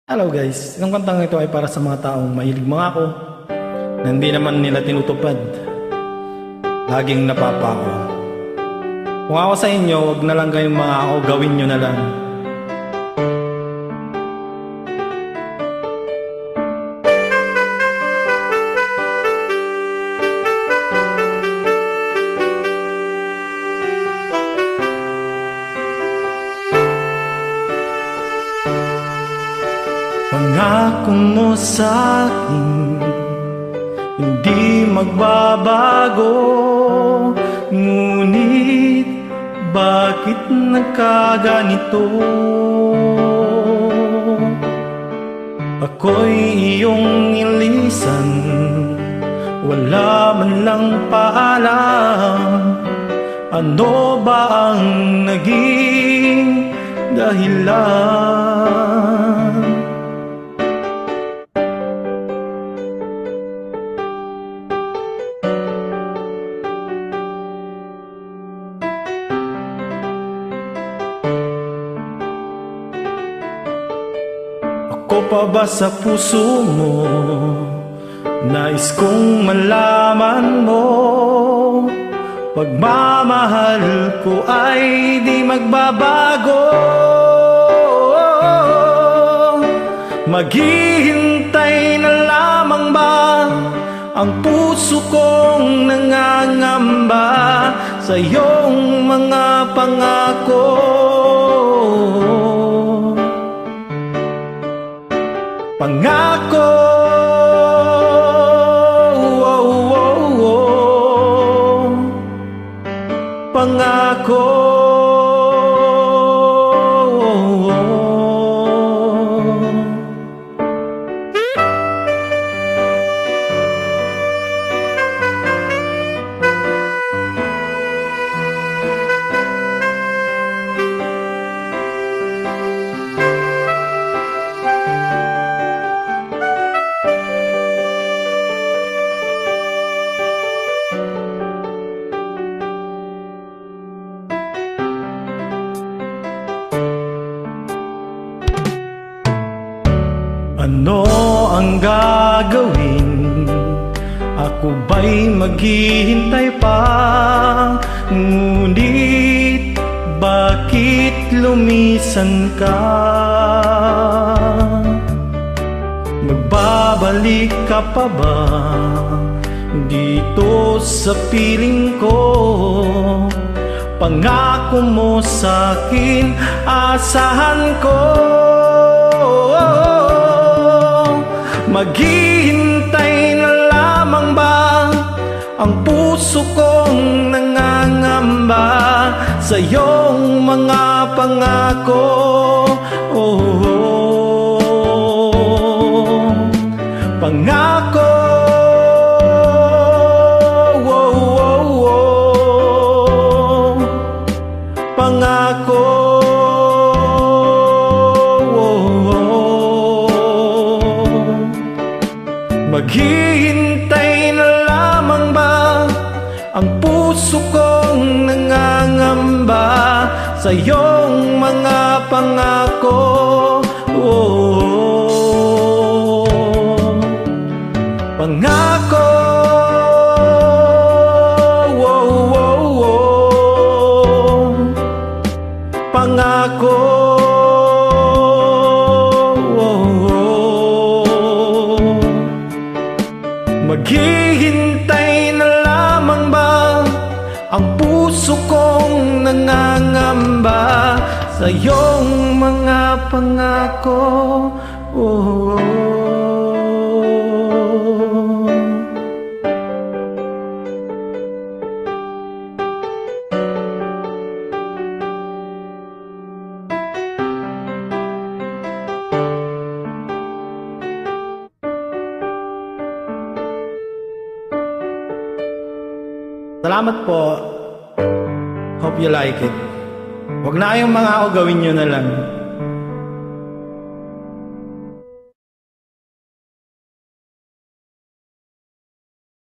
Hello guys, itong kantang ito ay para sa mga taong mahilig mangako na hindi naman nila tinutupad. Laging napapako. Kung ako sa inyo, wag na lang kayong mangako, gawin nyo na lang. Pangako mo sa'kin, hindi magbabago. Ngunit bakit nagkaganito? Ako'y iyong ilisan, wala man lang paalam. Ano ba ang naging dahilan? Ako pa ba sa puso mo? Nais kong malaman mo, pagmamahal ko ay di magbabago. Maghihintay na lamang ba ang puso kong nangangamba sa iyong mga pangako? Pangako, oh, oh, oh. Pangako, oh, oh. Ano ang gagawin? Ako ba'y maghihintay pa? Ngunit bakit lumisan ka? Magbabalik ka pa ba dito sa piling ko? Pangako mo sa'kin, asahan ko. Maghihintay na lamang ba ang puso kong nangangamba sa iyong mga pangako? Oh, oh. Pangako, oh, oh, oh. Pangako. Maghihintay na lamang ba ang puso kong nangangamba sa iyong mga pangako? Oh, pangako, oh, oh, oh. Pangako. Maghihintay na lamang ba ang puso kong nangangamba sa iyong mga pangako? Oh, salamat po. Hope you like it. Huwag na kayong mangako, gawin nyo na lang.